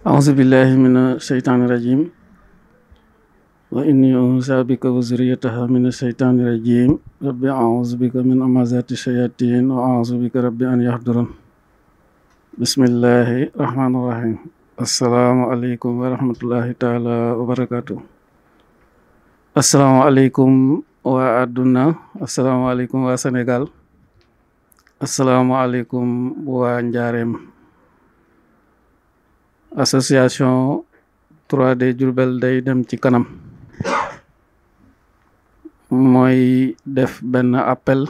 أعوذ بالله من الشيطان الرجيم وإني أعوذ بك وذريتها من الشيطان الرجيم رب أعوذ بك من همزات الشياطين وأعوذ بك رب أن يحضرون بسم الله الرحمن الرحيم السلام عليكم ورحمة الله تعالى وبركاته السلام عليكم waa àdduna asalaamaaleykum waa Sénégal asalaamaaleykum waa Njaareem association 3D Diourbel day dem ci kanam mooy def benn appel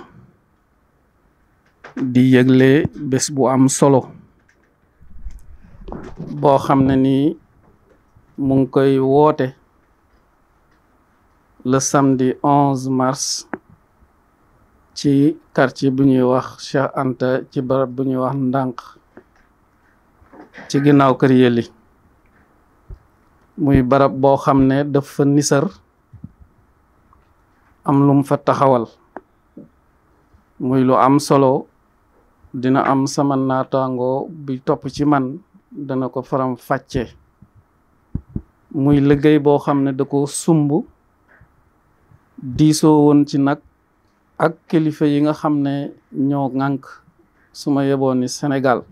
di yëgle bés bu am solo boo xam ne ni mu ngi koy woote le samedi 11 mars ci quartier bu ñuy wax Cheikh Anta ci barab bu ñuy wax Ndànk ci ginnaaw kër Yelli muy barab boo xam ne dafa nisar am lum fa taxawal muy lu am solo dina am sama naataango bi topp ci man dana ko faram fàcce muy liggéey boo xam ne da ko sumb diisoo woon ci nag ak kilifa yi nga xam ne ñoo ŋànk suma yeboon ni Sénégal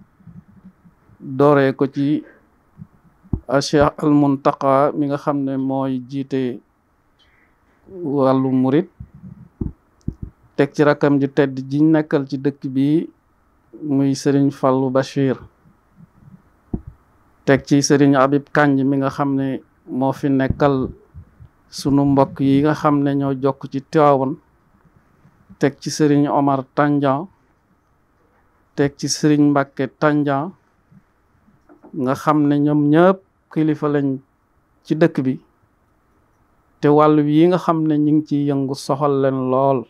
dooree ko ci Cheikh Al Muntaqa mi nga xam ne mooy jiite wàllu murit teg ci rakam ju tedd ji nekkal ci dëkk bi muy Serigne Fallou Bachir teg ci Serigne Habib Kandji mi nga xam ne moo fi nekkal sunu mbokk yi nga xam ne ñoo jokk ci Tiwaawan teg ci Serigne Omar Tandian teg ci Serigne Mbacke Tandian nga xam ne ñoom ñëpp kilifa lañ ci dëkk bi te wàllu yi nga xam ne ñu ngi ci yëngu soxal leen lool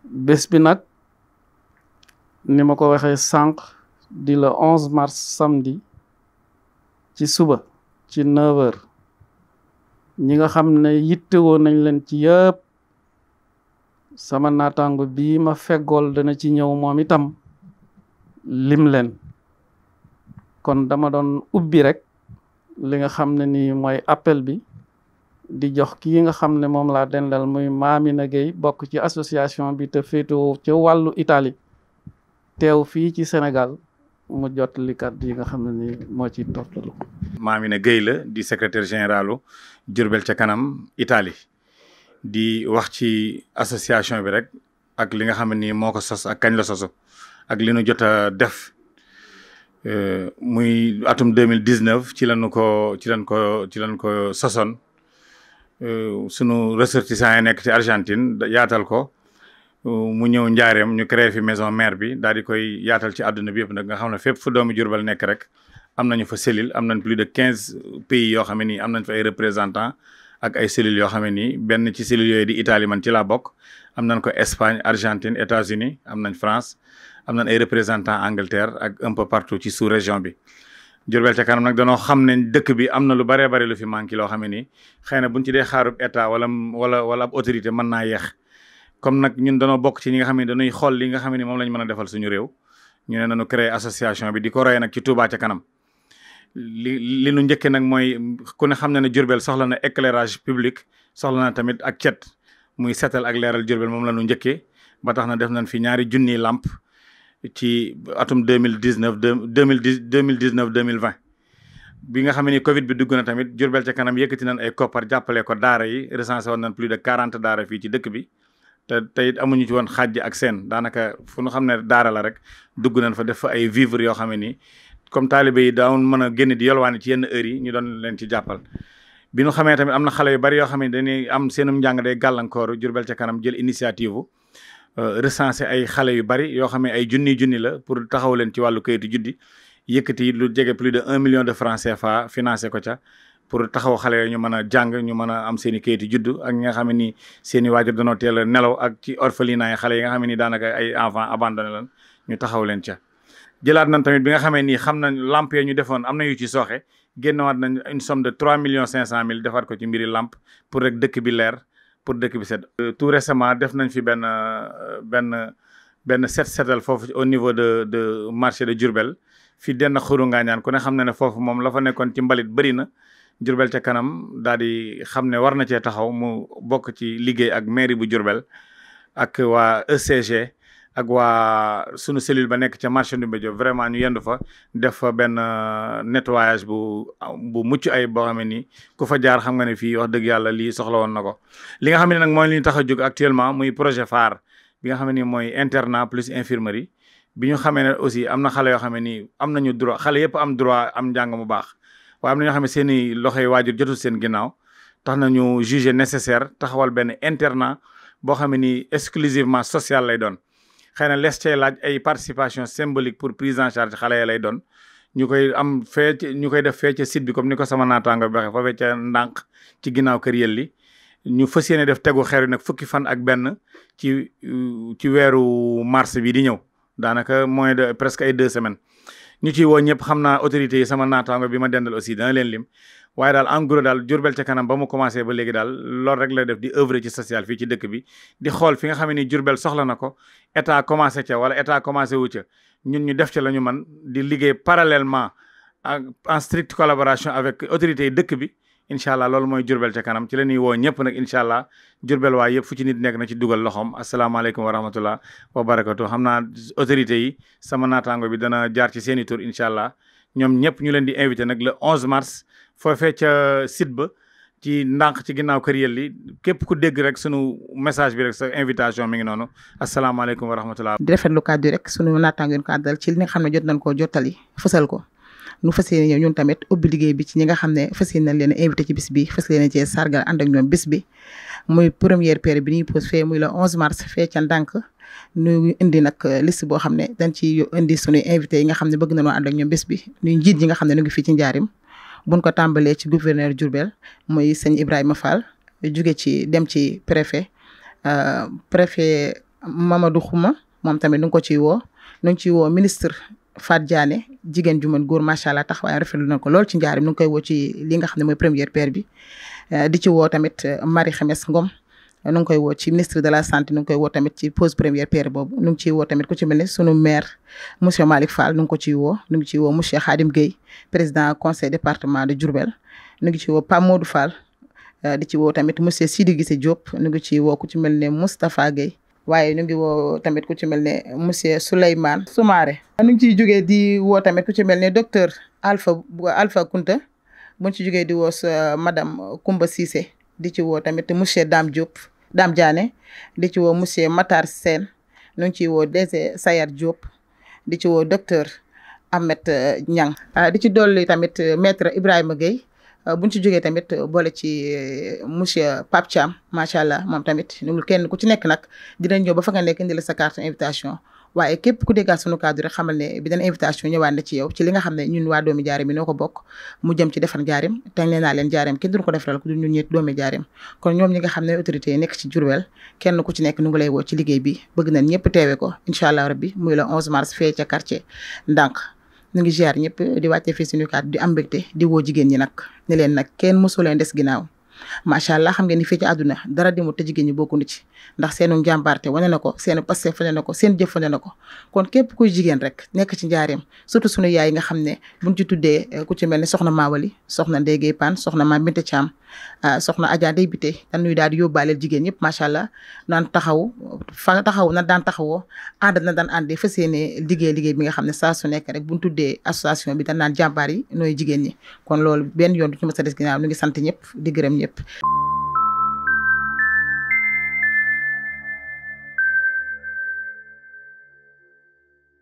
bés bi nag ni ma ko waxee sànq di le 11 mars samedi ci suba ci 9h ñi nga xam ne yittewoo nañ leen ci yëpp sama naataango bii ma feggool dana ci ñëw moom itam lim leen kon dama doon ubbi rek li nga xam ne nii mooy appel bi di jox kii nga xam ne moom laa dendal muy Mamina Gueye bokk ci association bi te féetewoo ca wàllu Italie teew fii ci Sénégal mu jot likat yi nga xam ne ni moo ci toftalu. Mamina Gueye la di secrétaire généralu Diourbel ca kanam Italie di wax ci association bi rek ak li nga xam ne nii moo ko sos ak kañ la soso ak li nu jot a def muy atum 2019 ci lañ ko sosoon sunu ressortissants yi nekk ci Argentine yaatal ko mu ñëw Njaareem ñu créé fi maison mère bi daal di koy yaatal ci àdduna bi yëpp nag nga xam ne fépp fu doomu Diourbel nekk rek am nañu fa cellule am nañ plus de 15 pays yoo xam ne nii am nañ fa ay représentants ak ay cellules yoo xam ne nii benn ci cellules yooyu di Italie man ci laa bokk am nañ ko Espagne Argentine États-Unis am nañ France am nañ ay représentants Angleterre ak un peu partout ci sous région bi. Diourbel ca kanam nag danoo xam ne dëkk bi am na lu bëree bëri lu fi manqué loo xam ne nii xëy na buñ ci dee xaarub état wala ab autorité mën naa yeex comme nag ñun danoo bokk ci ñi nga xam ne dañuy xool li nga xam ne moom lañ mën a defal suñu réew ñu ne nañu créer association bi di ko royee nag ci Touba ca kanam. li nu njëkkee nag mooy ku ne xam ne ne Diourbel soxla na éclairage public soxla na tamit ak cet muy setal ak leeral Diourbel moom la nu njëkkee ba tax na def nañ fi ñaari junniy lamp ci atum 2019 2020 bi nga xam ne ni Covid bi dugg na tamit Diourbel ca kanam yëkkati nañ ay koppar jàppale ko daara yi recensé woon nañ plus de 40 daara fii ci dëkk bi te tey amuñu ci woon xàjj ak seen daanaka fu nu xam ne daara la rek dugg nañ fa def fa ay vivres yoo xam ne nii comme taalibe yi daawoon mën a génn di yolwaani ci yenn heures yi ñu doon leen ci jàppal bi ñu xamee tamit am na xale yu bari yoo xam ne dañuy am seenum njàng day gàllankooru Diourbel ca kanam jël initiative recensé ay xale yu bari yoo xam ne ay junni la pour taxaw leen ci wàllu kayitu juddi yëkkati lu jege plus de 1 million de francs CFA financé ko ca pour taxaw xale yooyu ñu mën a jàng ñu mën a am seen i kayitu juddu ak ñi nga xam ne ni seen i waajur danoo teel a nelaw ak ci orphelinat yi xale yi nga xam ne ni daanaka ay enfants abandonné lan ñu taxaw leen ca. jëlaat nañ tamit bi nga xamee ni xam nañ lamp yi ñu defoon am na yu ci sooxe génnewaat nañ une somme de 3,5 millions defaat ko ci mbiri lamp pour rek dëkk bi leer pour dëkk bi set. tout récemment def nañ fi benn set setal foofu au niveau de marché de Diourbel fi denn Xuru Ngaañaan ku ne xam ne foofu moom la fa nekkoon ci mbalit bëri na Diourbel ca kanam daal di xam ne war na cee taxaw mu bokk ci liggéey ak mairie bu Diourbel ak waa ECG ak waa sunu cellule ba nekk ca marché Ndoumbé Diop vraiment ñu yendu fa def fa benn nettoyage bu mucc ay boo xam ne nii ku fa jaar xam nga ne fii wax dëgg yàlla lii soxla woon na ko. li nga xam ne nag mooy li ñu tax a jóg actuellement muy projet phare bi nga xam ne nii mooy internat plus infirmerie bi ñu xamee ne aussi am na xale yoo xam ne nii am nañu droit xale yëpp am droit am njàng mu baax waaye am na ñoo xam ne seen i loxoy waajur jotul seen ginnaaw tax nañu jugé nécessaire taxawal benn internat boo xam ne nii exclusivement social lay doon. xëy na les cay laaj ay participation symbolique pour prise en charge xale ya lay doon ñu koy am fee ñu koy def fee ca site bi comme ni ko sama naataango bi waxee foofee ca ndànk ci ginnaaw kër Yelli ñu fas yéene def tegu xeer yi nag fukki fan ak benn ci weeru mars bi di ñëw daanaka moins de presque ay 2 semaines ñu ciy woo ñëpp xam naa autorités yi sama naataango bi ma dendal aussi dana leen lim waaye daal en gros daal Diourbel ca kanam ba mu commencé ba léegi daal loolu rek la def di œuvre ci social fii ci dëkk bi di xool fi nga xam ne ni Diourbel soxla na ko état commencé ca wala état commencé wu ca ñun ñu def ca la ñu man di liggéey parallèlement en stricte collaboration avec autorités yi dëkk bi incha allah loolu mooy Diourbel ca kanam ci la ñuy woo ñëpp nag incha allah Diourbel waa yëpp fu ci nit nekk na ci dugal loxoom asalaamaaleykum wa rahmatullah wa barakatu xam naa autorités yi sama naataango bi dana jaar ci seen i tur incha allah ñoom ñëpp ñu leen di invité nag le 11 mars foofee ca site ba ci ndànk ci ginnaaw kër Yelli képp ku dégg rek sunu message bi rek sa invitation mi ngi noonu asalaamaaleykum wa rahmatullah. di rafetlu kàddu rek sunu naataango yi ko àddal ci li nga xam ne jot nañ koo jottali fësal ko nu fas yéene ñëw ñun tamit ubbi liggéey bi ci ñi nga xam ne fas yéene nañ leen invité ci bis bi fas yéene cee sargal ànd ak ñoom bis bi muy première pierre bi ñuy pose fee muy le 11 mars fee ca ndànk ñu indi nag liste boo xam ne dañ ci indi sunu invité yi nga xam ne bëgg nañoo ànd ak ñoom bis bi ñuy njiit yi nga xam ne ñu ngi fii ci njaarim buñ ko tàmbalee ci gouverneur Diourbel muy sëñ Ibrahima Fall jóge ci dem ci préfet Mamadou Xuma moom tamit nu ngi ko ciy woo nu ngi ciy woo ministre Fat Diané jigéen ju mën góor macha allah taxawaay rafetlu na ko lool ci njaarim nu ngi koy woo ci li nga xam ne mooy première pierre bi di ci woo tamit Marie Xemes Ngom nu ngi koy woo ci ministre de la santé nu ngi koy woo tamit ci pose première pierre boobu nu ngi ciy woo tamit ku ci mel ne sunu maire monsieur Malick Fall nu ngi ko ciy woo nu ngi ciy woo monsieur Khadim Gueye président conseil département de Diourbel nu ngi ciy woo Pape Modou Fall di ci woo tamit monsieur Sidi Gissé Diop nu ngi ciy woo ku ci mel ne Moustapha Gueye waaye ñu ngi woo tamit ku ci mel ne monsieur Souleymane Soumaré nu ngi ciy jógee di woo tamit ku ci mel ne docteur Alpha Kounta buñ ci jógee di woo madame Koumba Cissé di ci woo tamit monsieur Dame Diané di ci woo monsieur Matar Sène nu ngi ciy woo DG Sayar Diop di ci woo docteur Ahmed Niang di ci dolli tamit maître Ibrahima Gueye buñ ci jógee tamit boole ci monsieur Pape Thiam macha allah moom tamit ñu kenn ku ci nekk nag dinañ ñëw ba fa nga nekk indi la sa carte invitation waaye képp ku déggaat sunu cadre rek xamal ne bi dana invitation ñëwaat na ci yow ci li nga xam ne ñun waa doomi Njaaréem bi noo ko bokk mu jëm ci defar Njaaréem te nee naa leen Njaaréem kenn duñu ko defaral ku dul ñun ñett doomi Njaaréem kon ñoom ñi nga xam ne autorités yi nekk ci Diourbel kenn ku ci nekk nu ngi lay woo ci liggéey bi bëgg nañ ñëpp teewe ko incha allah rabbi muy le 11 mars fee ca quartier Ndànk ñu ngi ziar ñëpp di wàccee fii suñu cadre di am mbégte di woo jigéen ñi nag ne leen nag kenn mosu leen des ginnaaw macha allah xam ngeen ni fii ci àdduna dara demul te jigéen ñi bokkuñu ci ndax seenu njàmbaarte wane na ko seen passé wane na ko seen jëf wane na ko kon képp kuy jigéen rek nekk ci njaareem surtout sunu yaay yi nga xam ne buñ ci tuddee ku ci mel ne soxna Mawali soxna Ndeye Gueye Pane soxna Mame Binta Thiam soxna Adja Ndeye Bité dañuy daal di yóbbaaleel jigéen ñëpp macha allah naan taxaw na daan taxawoo ànd na daan àndee fas yéene liggéey bi nga xam ne saa su nekk rek buñ tuddee association bi dañ naan jàmbaar yi nooy jigéen ñi kon loolu benn yoon du ci mës a des ginnaaw ñu ngi sant ñëpp di gërëm ñëpp